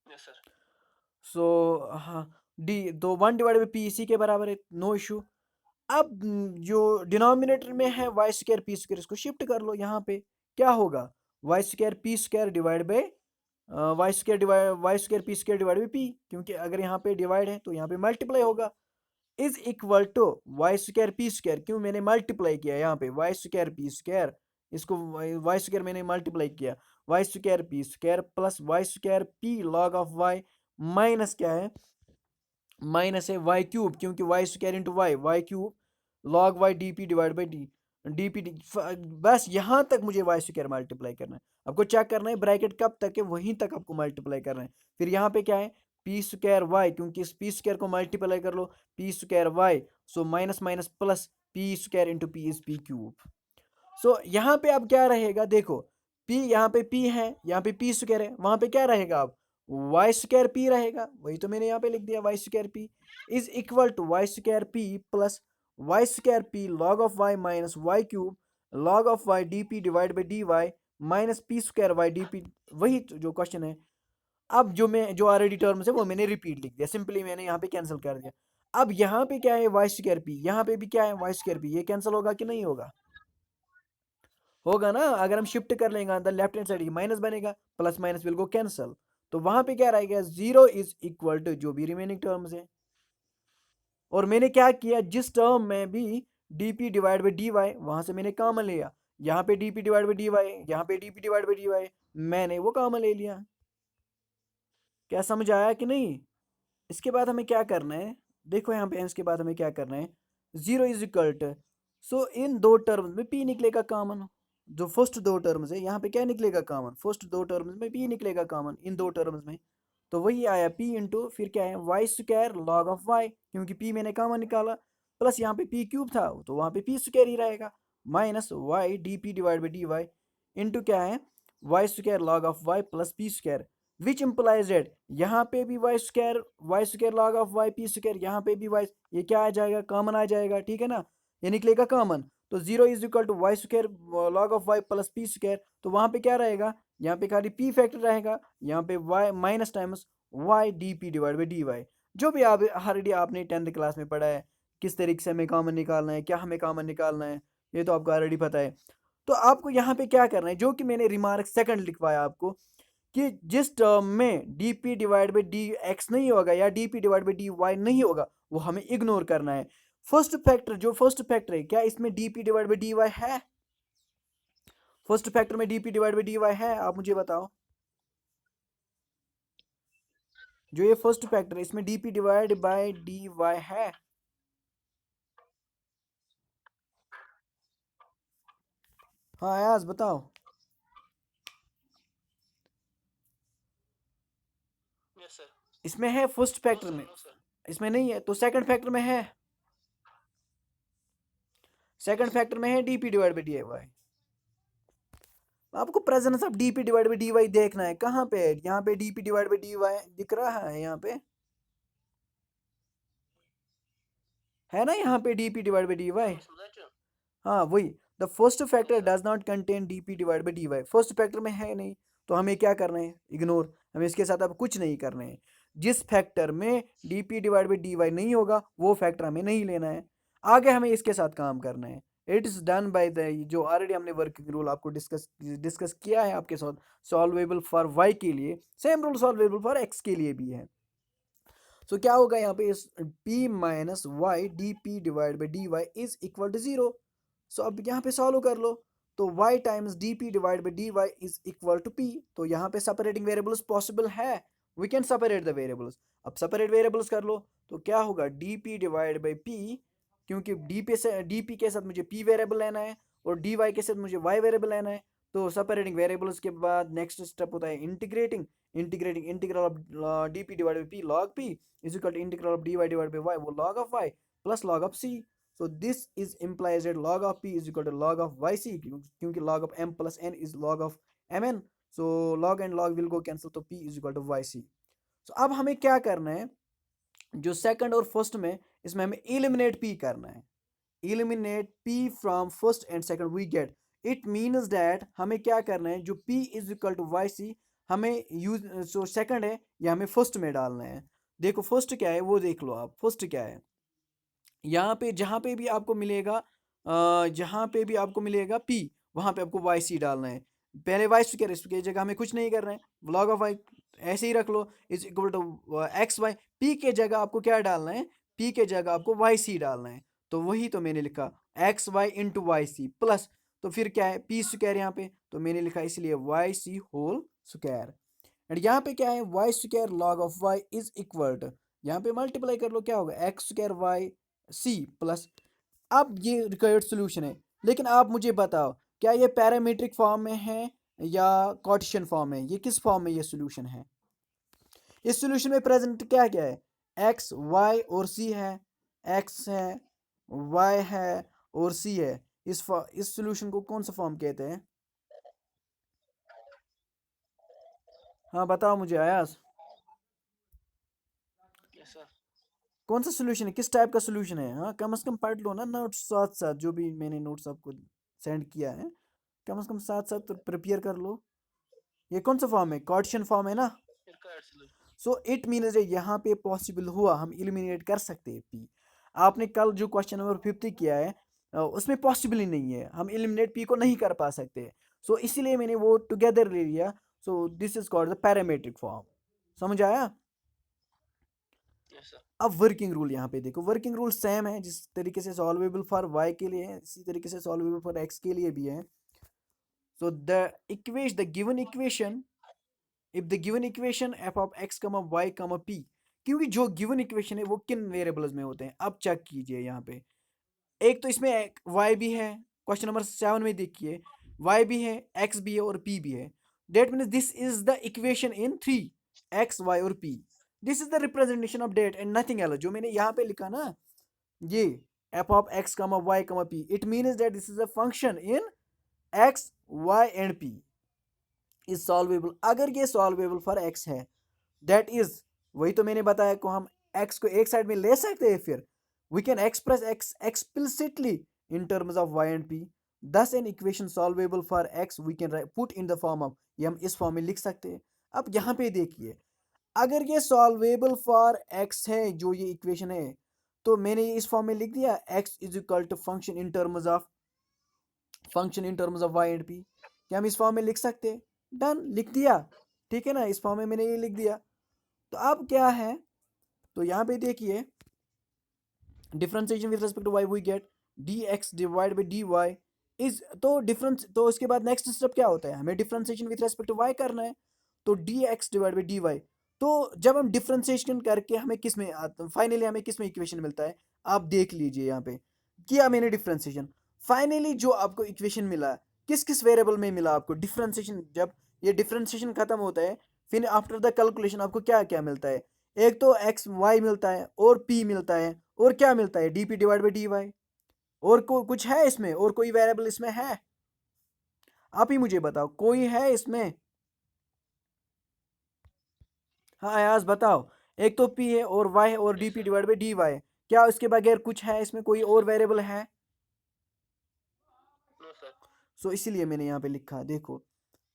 Yes, sir. सो हाँ, डी तो 1 डिवाइड बाई पी इसी के बराबर है, नो इशू। अब जो डिनोमिनेटर में है वाई स्क्वायर पी स्क्वायर, इसको शिफ्ट कर लो यहाँ पे, क्या होगा, y square p square divide by y square p square divide by p, क्योंकि अगर यहाँ पे डिवाइड है तो यहाँ पे मल्टीप्लाई होगा, is equal to y square p square. क्यों, मैंने मल्टीप्लाई किया यहाँ पे वाई स्क्वायर पी स्क्वायर, इसको वाई स्क्वायर मैंने मल्टीप्लाई किया, y square p square plus y square p log of y minus क्या है, माइनस है वाई क्यूब, क्योंकि y square into y, y cube log y d p divide by d p. बस यहाँ तक मुझे वाई स्क्वायर मल्टीप्लाई करना है, आपको चेक करना है ब्रैकेट कब तक है, वहीं तक आपको मल्टीप्लाई करना है। फिर यहाँ पे क्या है, पी स्क्वायर वाई, क्योंकि इस पी स्क्वायर को मल्टीप्लाई कर लो, p square y, so minus minus plus p square into p is p cube. So यहाँ पे अब क्या रहेगा, देखो पी यहाँ पे पी है, यहाँ पे पी स्क्वायर है, वहां पे क्या रहेगा अब वाई स्क्वायर पी रहेगा, वही तो मैंने यहाँ पे लिख दिया, y square p is equal to y square p plus y square p log of y minus y cube log of y d p divide by d y minus p square y d p. वही जो question है। अब जो already terms है वो मैंने repeat लिख दिया, सिंपली मैंने यहाँ पे कैंसिल कर दिया। अब यहाँ पे क्या है, वाई स्क्वायर पी, यहाँ पे भी क्या है, वाई स्क्वायर पी, ये कैंसिल होगा कि नहीं होगा? होगा ना। अगर हम शिफ्ट कर लेंगे अंदर लेफ्ट हैंड साइड माइनस बनेगा, plus minus will go cancel, तो वहां पे क्या रहेगा, जीरो इज इक्वल टू जो भी रिमेनिंग टर्म्स है। और मैंने क्या किया, जिस टर्म में भी dp divide by d y, वहां से मैंने कॉमन लिया, यहाँ पे dp divide by d y, यहाँ पे dp divide by d y, मैंने वो कॉमन ले लिया। क्या समझ आया कि नहीं? इसके बाद हमें क्या करना है, देखो यहाँ पे इसके बाद हमें क्या करना है, जीरो इज इक्वल टू, सो इन दो टर्म्स में p निकलेगा कॉमन। जो फर्स्ट दो टर्म्स है यहाँ पे क्या निकलेगा कॉमन, फर्स्ट दो टर्म्स में p निकलेगा कॉमन इन दो टर्म्स में। तो वही आया p इंटू फिर क्या है y square log of y, क्योंकि p मैंने कॉमन निकाला, प्लस यहाँ पे p क्यूब था तो वहाँ पे p स्क्वायर ही रहेगा, minus y d p divide by d y into क्या है y square log of y plus p square, which implies that यहाँ पे भी y square log of y p square, यहाँ पे भी वाई, ये क्या आ जाएगा, कॉमन आ जाएगा, ठीक है ना, ये निकलेगा कॉमन। तो zero is equal to y square log of y plus p square, तो वहाँ पे क्या रहेगा, यहाँ पे खाली p फैक्टर रहेगा, यहाँ पे y minus times y d p divide by d y. जो भी आप ऑलरेडी आपने 10th क्लास में पढ़ा है, किस तरीके से हमें कॉमन निकालना है, क्या हमें कॉमन निकालना है, ये तो आपको ऑलरेडी पता है। तो आपको यहाँ पे क्या करना है, जो कि मैंने रिमार्क सेकंड लिखवाया आपको, कि जिस टर्म में d p divide by d x नहीं होगा या d p divide by d y नहीं होगा, वो हमें इग्नोर करना है। फर्स्ट फैक्टर है, क्या इसमें d p divide by d y है? फर्स्ट फैक्टर में d p divide by d y है? आप मुझे बताओ। जो ये फर्स्ट फैक्टर है इसमें d p divide by d y है? हाँ अयाज बताओ। Yes sir. इसमें है फर्स्ट नो फैक्टर सर, में, नो सर। इसमें नहीं है, तो सेकंड फैक्टर में है, सेकंड फैक्टर में है d p divide by d y. आपको presence of d p divide by d y देखना है, कहाँ पे है, यहाँ पे d p divide by d y दिख रहा है, यहाँ पे है ना, यहाँ पे d p divide by d y. हाँ वही, the first factor does not contain d p divide by d y, first factor में है नहीं, तो हमें क्या करना है, इग्नोर, हमें इसके साथ अब कुछ नहीं करना है। जिस फैक्टर में d p divide by d y नहीं होगा वो फैक्टर हमें नहीं लेना है, आगे हमें इसके साथ काम करना है। It is done by the, जो ऑलरेडी हमने वर्किंग रूल आपको डिस्कस किया है आपके साथ, सॉल्वेबल फॉर वाई के लिए, same rule solvable for x के लिए भी है। सो क्या होगा यहाँ पे, p minus y d p divide by d y is equal to zero. So अब यहाँ पे सॉल्व कर लो, तो y times d p divide by d y is equal to p, तो यहाँ पे सेपरेटिंग वेरिएबल्स पॉसिबल है, we can separate the variables. अब सेपरेट वेरिएबल्स कर लो, तो क्या होगा d p divide by p, क्योंकि डी पी के साथ मुझे p वेरिएबल लेना है और डी वाई के साथ मुझे y वेरिएबल लेना है। तो सेपरेटिंग वेरिएबल्स के बाद नेक्स्ट स्टेप होता है integrating, integral of d p divide by P log p is equal to integral of dy divided by y, वो log of y plus log of c। So this is implies that log of p is equal to log of yc, क्योंकि log of m plus n is log of mn, so log and log will go cancel, तो p is equal to yc। so अब हमें क्या करना है, जो second और first में, इसमें हमें एलिमिनेट p करना है, eliminate p from first and second we get, it means that हमें क्या करना है, जो p is equal to yc हमें यूज, सो सेकंड है या हमें फर्स्ट में डालना है। देखो फर्स्ट क्या है वो देख लो आप, फर्स्ट क्या है, यहाँ पे जहाँ पे भी आपको मिलेगा, जहाँ पे भी आपको मिलेगा p, वहाँ पे आपको वाई सी डालना है। पहले वाई स्क्वायर की जगह हमें कुछ नहीं करना है, log ऑफ वाई ऐसे ही रख लो is equal to x y, p के जगह आपको क्या डालना है, p के जगह आपको वाई सी डालना है, तो वही तो मैंने लिखा x y into y c plus, तो फिर क्या है पी स्क्वायर यहाँ पे, तो मैंने लिखा इसलिए y c whole square. And यहाँ पे क्या है y square log of y is equal to, यहाँ पे मल्टीप्लाई कर लो क्या होगा x square y c plus, अब ये रिक्वायर्ड सोल्यूशन है, लेकिन आप मुझे बताओ क्या ये पैरामीट्रिक फॉर्म में है या कार्टेशियन फॉर्म में, ये किस फॉर्म में ये सोल्यूशन है? इस सोल्यूशन में प्रेजेंट क्या क्या है, एक्स वाई और सी है, एक्स है वाई है और सी है, इस सोल्यूशन को कौन सा फॉर्म कहते हैं? हाँ बताओ मुझे आयास। कौन सा सोल्यूशन है, किस टाइप का सोल्यूशन है? हाँ, कम से कम पढ़ लो ना नोट्स साथ साथ, जो भी मैंने नोट्स आपको सेंड किया है कम से कम साथ साथ तो प्रिपेयर कर लो। ये कौन सा फॉर्म है? कार्टेशियन फॉर्म है ना? required solution. So it means यहाँ पे पॉसिबल हुआ, हम एलिमिनेट कर सकते हैं पी। आपने कल जो क्वेश्चन नंबर 50 किया है उसमें पॉसिबल ही नहीं है, हम एलिमिनेट पी को नहीं कर पा सकते। सो इसीलिए मैंने वो टुगेदर ले लिया। सो this is called the parametric form. समझ आया? Yes, sir. अब वर्किंग रूल यहाँ पे देखो, वर्किंग रूल सेम है, जिस तरीके से सॉल्वेबल फॉर वाई के लिए है इसी तरीके से सॉल्वेबल फॉर एक्स के लिए भी है। So the given equation, if the given equation F of x comma y comma p, क्योंकि जो गिवन इक्वेशन है वो किन वेरिएबल्स में होते हैं अब चेक कीजिए यहाँ पे। एक तो इसमें वाई भी है, क्वेश्चन नंबर 7 में देखिए, वाई भी है, एक्स भी है और पी भी है। That means this is the equation in 3, x y और p. This is the representation of that and nothing else. जो मैंने यहाँ पे लिखा ना, ये f of x comma y comma p, it means that this is a function in x y and p is solvable. अगर ये solvable for x है, दैट इज, वही तो मैंने बताया को हम एक्स को एक साइड में ले सकते हैं, फिर we can express x explicitly in terms of y and p. Thus an equation solvable for x we can put in the form of, ये हम इस फॉर्म में लिख सकते हैं। अब यहाँ पे देखिए, अगर ये सॉल्वेबल फॉर एक्स है जो ये इक्वेशन है, तो मैंने ये इस फॉर्म में लिख दिया, x is equal to function in terms of y and p. क्या हम इस फॉर्म में लिख सकते हैं? डन, लिख दिया। ठीक है ना, इस फॉर्म में मैंने ये लिख दिया। तो अब क्या है, तो यहाँ पे देखिए, differentiation with respect to y we get d x divide by d y is, तो डिफरेंस, तो इसके बाद नेक्स्ट स्टेप क्या होता है, हमें differentiation with respect to y करना है, तो d x divide by d y. तो जब हम डिफरेंशिएशन करके हमें किस में फाइनली हमें किस में इक्वेशन मिलता है, आप देख लीजिए यहाँ पे, किया मैंने डिफरेंशिएशन, फाइनली जो आपको इक्वेशन मिला, किस किस वेरिएबल में मिला आपको डिफरेंशिएशन, जब ये डिफरेंशिएशन खत्म होता है, फिर आफ्टर द कैलकुलेशन आपको क्या क्या मिलता है, एक तो एक्स वाई मिलता है और पी मिलता है, और क्या मिलता है, d p divide by d y. और कुछ है इसमें, और कोई वेरिएबल इसमें है? आप ही मुझे बताओ, कोई है इसमें? हाँ अयाज बताओ। एक तो पी है और वाई है और d Yes, p sir. Divide by d y, क्या उसके बगैर कुछ है इसमें, कोई और वेरिएबल है? No, sir. सो इसीलिए मैंने यहाँ पे लिखा, देखो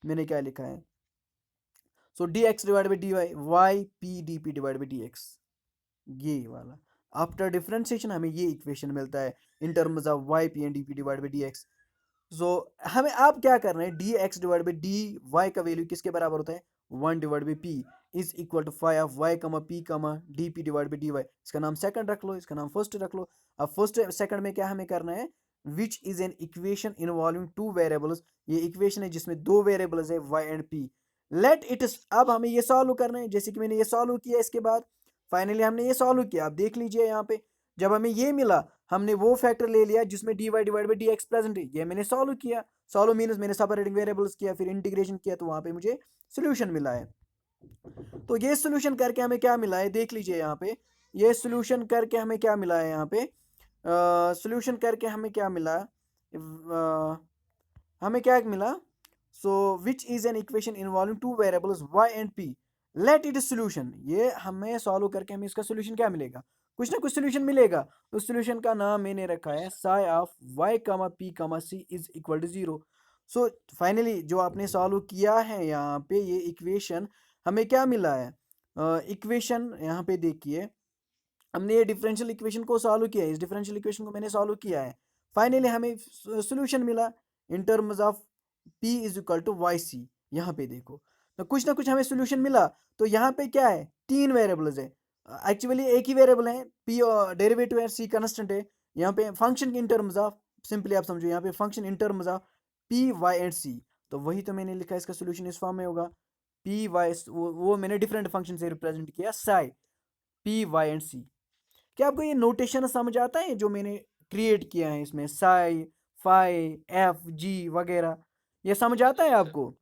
मैंने क्या लिखा है, so d x divide by d y, y p d p divide by d x, ये वाला। आफ्टर डिफरेंशिएशन हमें ये इक्वेशन मिलता है in terms of y p and d p divide by d x. So हमें आप क्या करना है, d x divide by d y का वैल्यू किसके बराबर होता है, 1 divide by p is equal to 5 of y comma P कमा d p divide by d y. इसका नाम सेकंड रख लो, इसका नाम फर्स्ट रख लो। अब फर्स्ट सेकंड में क्या हमें करना है, which is an equation involving two variables, ये इक्वेशन है जिसमें दो वेरिएबल्स है y and p. Let it, अब हमें ये सॉल्व करना है, जैसे कि मैंने ये सॉल्व किया, इसके बाद फाइनली हमने ये सॉल्व किया, आप देख लीजिए यहाँ पे, जब हमें ये मिला, हमने वो फैक्टर ले लिया जिसमें d y divide by d x present है, ये मैंने सॉल्व किया। सॉल्व मीन्स मैंने सेपरेटिंग वेरिएबल्स किया, फिर इंटीग्रेशन किया, तो वहाँ पे मुझे सोल्यूशन मिला है। तो ये सोल्यूशन करके हमें क्या मिला है, देख लीजिए यहाँ पे, ये सोल्यूशन करके हमें क्या मिला है, यहाँ पे सोल्यूशन करके हमें क्या मिला, हमें क्या मिला, so which is an equation involving two variables y and p, let it is solution. ये हमें सॉल्व करके हमें इसका सोल्यूशन क्या मिलेगा, कुछ ना कुछ सोल्यूशन मिलेगा। उस सोल्यूशन का नाम मैंने रखा है psi of y comma p comma c is equal to 0। So finally जो आपने सॉल्व किया है यहाँ पे, ये इक्वेशन हमें क्या मिला है, इक्वेशन यहाँ पे देखिए, हमने ये डिफरेंशियल इक्वेशन को सॉल्व किया है, इस डिफरेंशियल इक्वेशन को मैंने सॉल्व किया है, फाइनली हमें सोल्यूशन मिला in terms of P is equal to y c. यहाँ पे देखो, तो कुछ ना कुछ हमें सोल्यूशन मिला। तो यहाँ पे क्या है, तीन वेरिएबल्स है, एक्चुअली एक ही वेरिएबल है, P डेरिवेटिव है, C कांस्टेंट है। यहाँ पे function in terms of, simply आप समझो, यहाँ पे function in terms of P y and C, तो वही तो मैंने लिखा है, इसका सोल्यूशन इस फॉर्म में होगा, P वाई, वो मैंने डिफरेंट फंक्शन से रिप्रेजेंट किया, psi P y and C। क्या आपको ये नोटेशन समझ आता है जो मैंने क्रिएट किया है इसमें, साई फाई एफ जी वगैरह, ये समझ आता है Yes, sir. आपको?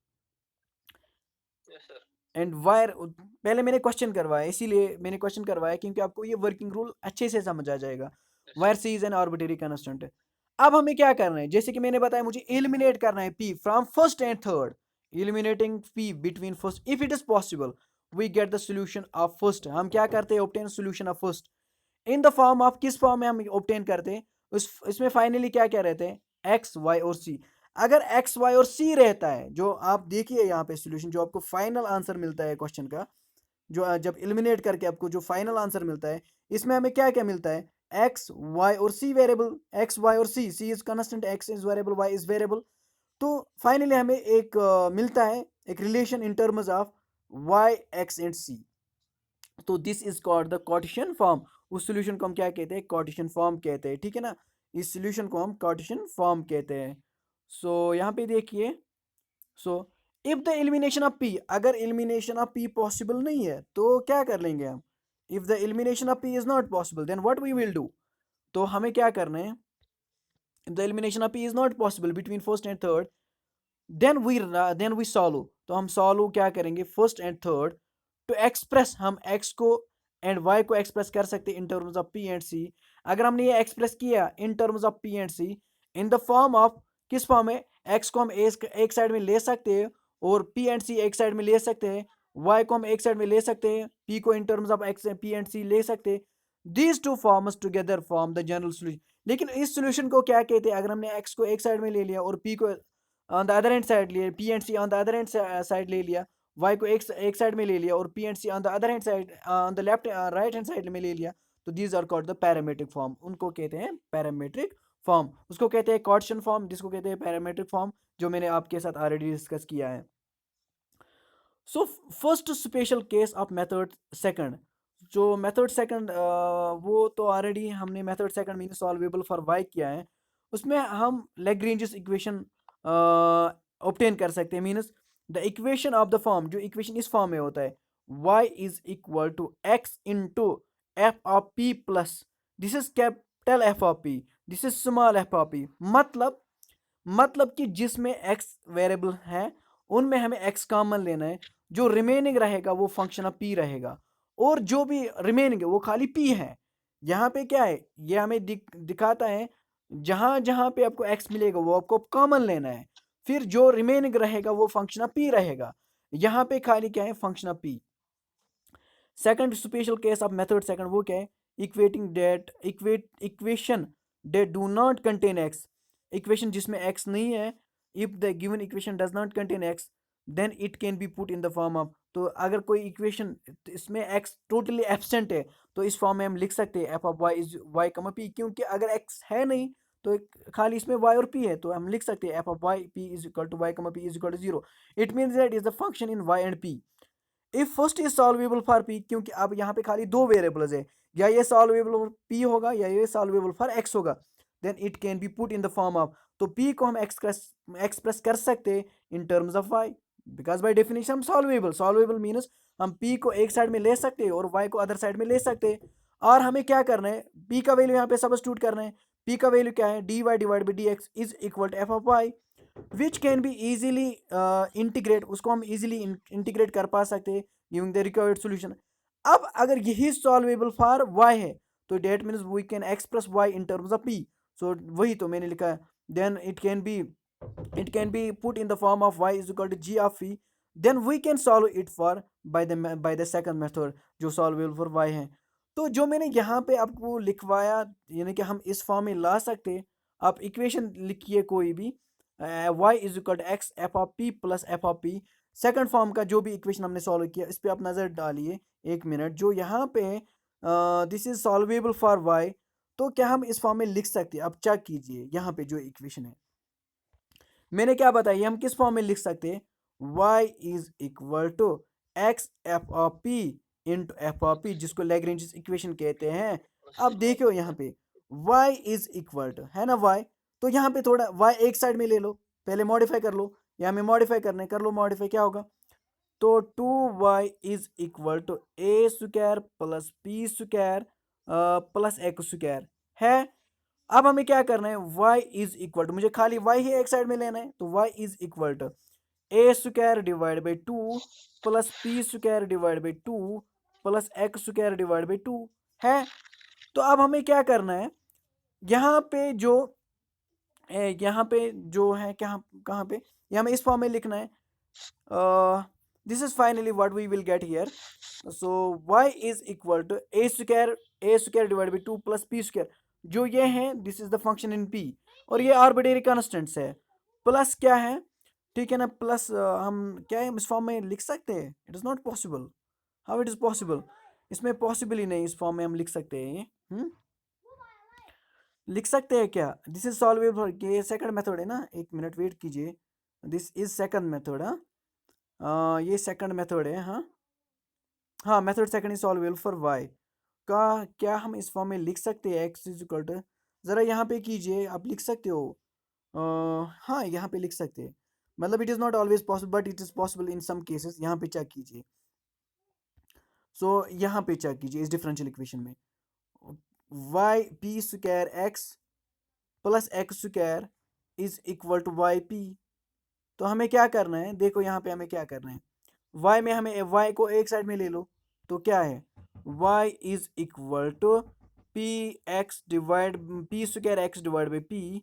Yes, sir. एंड वायर, पहले मैंने क्वेश्चन करवाया, इसीलिए मैंने क्वेश्चन करवाया क्योंकि आपको ये वर्किंग रूल अच्छे से समझ आ जाएगा। Yes, sir. Where c is an arbitrary constant है। अब हमें क्या करना है, जैसे कि मैंने बताया, मुझे एलिमिनेट करना है p from first and third, eliminating p between first, if it is possible we get the solution of first. हम क्या करते हैं, obtain solution of first. In the form of, किस फॉर्म में हम ऑब्टेन करते हैं, इसमें फाइनली क्या क्या रहते हैं, एक्स वाई और सी। अगर एक्स वाई और सी रहता है, जो आप देखिए यहाँ पे सोल्यूशन, जो आपको फाइनल आंसर मिलता है क्वेश्चन का, जो जब एलिमिनेट करके आपको जो फाइनल आंसर मिलता है, इसमें हमें क्या क्या मिलता है, एक्स वाई और सी वेरिएबल, एक्स वाई और c is constant, x is variable, y is variable. तो फाइनली हमें एक मिलता है एक relation in terms of y x and c. तो this is called the Cartesian form. उस सॉल्यूशन को हम क्या कहते हैं, कार्टेशियन फॉर्म कहते हैं, ठीक है ना। इस सॉल्यूशन को हम कार्टेशियन फॉर्म कहते हैं। सो यहाँ पे देखिए, so if the elimination of p, अगर एलिमिनेशन ऑफ पी पॉसिबल नहीं है तो क्या कर लेंगे हम, if the elimination of p is not possible then what we will do. तो हमें क्या करना है, if the elimination of p is not possible between first and third, then we solve. तो हम सॉल्व क्या करेंगे, first and third to express, हम एक्स को एंड वाई को एक्सप्रेस कर सकते हैं in terms of p and c. अगर हमने ये एक्सप्रेस किया in terms of p and c in the form of, किस फॉर्म है, एक्स को हम एक साइड में ले सकते हैं और पी एंड सी एक साइड में ले सकते हैं, वाई को हम एक साइड में ले सकते हैं, पी को in terms of x p and c ले सकते हैं। These two forms together form the general solution. लेकिन इस सोल्यूशन को क्या कहते हैं, अगर हमने एक्स को एक साइड में ले लिया और पी को on the other hand side लिए, p and c on the other hand side ले लिया, वाई को एक साइड में ले लिया और p and c on the other hand side, on the left right hand side में ले लिया, तो these are called the parametric form. उनको कहते हैं पैरामीट्रिक फॉर्म। उसको कहते हैं कार्टेशियन फॉर्म, जिसको कहते हैं पैरामीट्रिक फॉर्म, जो मैंने आपके साथ ऑलरेडी डिस्कस किया है। So first special case of method second, जो मेथड सेकंड, वो तो ऑलरेडी हमने method second mean solvable for y किया है। उसमें हम लैग्रेंज इक्वेशन ऑब्टेन कर सकते हैं, means the equation of the form, जो इक्वेशन इस फॉर्म में होता है, y is equal to x into f of p plus, this is capital F of p, this is small f of p. मतलब कि जिसमें x वेरिएबल है उनमें हमें x कॉमन लेना है, जो रिमेनिंग रहेगा वो फंक्शन ऑफ p रहेगा, और जो भी रिमेनिंग है वो खाली p है। यहाँ पे क्या है, ये हमें दिखाता है जहां जहां पे आपको x मिलेगा वो आपको कॉमन लेना है, फिर जो रिमेनिंग रहेगा वो फंक्शन ऑफ p रहेगा। यहाँ पे खाली क्या है, function of p। Second special case of method second वो क्या है, equation that do not contain x, equation जिसमें एक्स नहीं है, if the given equation does not contain x then it can be put in the form of. तो अगर कोई equation इसमें एक्स टोटली एब्सेंट है तो इस फॉर्म में हम लिख सकते हैं f of y is y comma p, क्योंकि अगर एक्स है नहीं तो खाली इसमें y और p है, तो हम लिख सकते हैं f of y p is equal to y comma p is equal to zero. It means that is the function in y and p if first is solvable for p, क्योंकि अब यहाँ पे खाली दो वेरिएबल्स है, या ये solvable for p होगा या ये सॉल्वेबल फॉर x होगा, then it can be put in the form of. तो p को हम एक्सप्रेस कर सकते हैं in terms of y, because by definition हम सॉल्वेबल मीन्स हम p को एक साइड में ले सकते हैं और y को अदर साइड में ले सकते हैं। और हमें क्या करना है, p का वैल्यू यहाँ पे सब्स्टिट्यूट करना है। p का वैल्यू क्या है, dy divide by d x is equal to f of y, which can be easily integrate, उसको हम इजीली इंटीग्रेट कर पा सकते हैं गिविंग द रिक्वायर्ड सॉल्यूशन। अब अगर यही सॉल्वेबल फॉर y है तो that means we can express y in terms of p। So वही तो मैंने लिखा है, then it can be put in the form of y is equal to g of p, then we can solve it for by the second method जो solvable for y है। तो जो मैंने यहाँ पे आपको लिखवाया, यानी कि हम इस फॉर्म में ला सकते, आप इक्वेशन लिखिए कोई भी, y is equal to x f of p plus f of p, second form का जो भी इक्वेशन हमने सॉल्व किया इस पर आप नज़र डालिए एक मिनट, जो यहाँ पे this is solvable for y, तो क्या हम इस फॉर्म में लिख सकते हैं, आप चेक कीजिए यहाँ पे जो इक्वेशन है मैंने क्या बताया, हम किस फॉर्म में लिख सकते हैं, y is equal to x f of p into f of p, जिसको लैग्रेंज इक्वेशन कहते हैं। अब देखो यहाँ पे y इज इक्वल टू है ना y, तो यहाँ पे थोड़ा y एक साइड में ले लो, पहले मॉडिफाई कर लो, यहाँ में मॉडिफाई करने कर लो मॉडिफाई, क्या होगा, तो 2y is equal to a square plus p square plus x square है। अब हमें क्या करना है, y इज इक्वल टू, मुझे खाली y ही एक साइड में लेना है, तो y is equal to a square divide by two plus p square divide by two plus x square divide by two है। तो अब हमें क्या करना है, यहाँ पे जो यहाँ पे जो है क्या, कहाँ पे, ये हमें इस फॉर्म में लिखना है, this is finally what we will get here. So y is equal to a square divided by 2 plus p square, जो ये है this is the function in p, और ये आर्बिट्रेरी कॉन्स्टेंट्स है, प्लस क्या है, ठीक है ना, प्लस हम क्या है इस फॉर्म में लिख सकते हैं, it is not possible, how it is possible, इसमें पॉसिबल ही नहीं, इस फॉर्म में हम लिख सकते हैं ये, लिख सकते हैं क्या, दिस इज सॉल्वेबल, ये सेकंड मेथड है ना, एक मिनट वेट कीजिए, दिस इज सेकंड मेथड, ये सेकंड मेथड है, हाँ हाँ, method second is solvable for y का, क्या हम इस फॉर्म में लिख सकते हैं एक्स इज इक्वल टू, ज़रा यहाँ पे कीजिए, आप लिख सकते हो, हाँ यहाँ पे लिख सकते हैं, मतलब it is not always possible but it is possible in some cases, यहाँ पे चेक कीजिए, सो यहाँ पे चेक कीजिए इस डिफरेंशियल इक्वेशन में, y p square x plus x square is equal to y p, तो हमें क्या करना है, देखो यहाँ पे हमें क्या करना है, y में हमें y को एक साइड में ले लो, तो क्या है, y is equal to p x divide p square x divide by p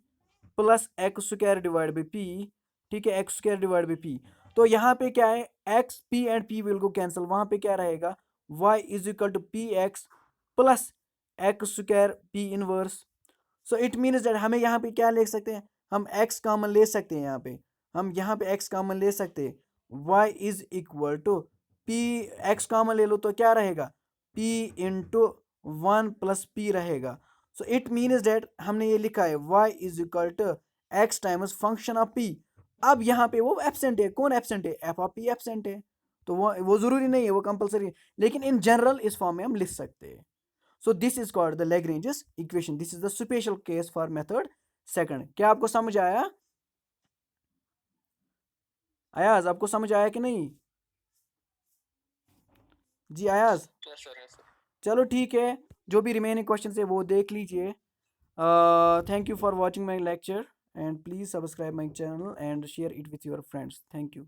plus x square divide by p, ठीक है, x square divide by p, तो यहाँ पे क्या है, x p and p will go cancel, वहाँ पे क्या रहेगा, y is equal to p x plus x square p inverse, so it means that हमें यहाँ पे क्या ले सकते हैं, हम x कॉमन ले सकते हैं, यहाँ पे हम यहाँ पे x कॉमन ले सकते हैं, y is equal to p, x common ले लो तो क्या रहेगा, p इंटू 1 प्लस पी रहेगा, सो इट मीन्स दैट हमने ये लिखा है y is equal to x times function of p, अब यहाँ पे वो एब्सेंट है, कौन एब्सेंट है, एफ ऑफ पी एब्सेंट है, तो वो ज़रूरी नहीं है, वो कंपलसरी है, लेकिन इन जनरल इस फॉर्म में हम लिख सकते हैं, so this is called the Lagrange's equation, this is the special case for method second, क्या आपको समझ आया, अयाज आपको समझ आया कि नहीं, जी Ayaz, Yes, sir. Yes, sir. चलो ठीक है, जो भी रिमेनिंग क्वेश्चन है वो देख लीजिए, thank you for watching my lecture and please subscribe my channel and share it with your friends, thank you.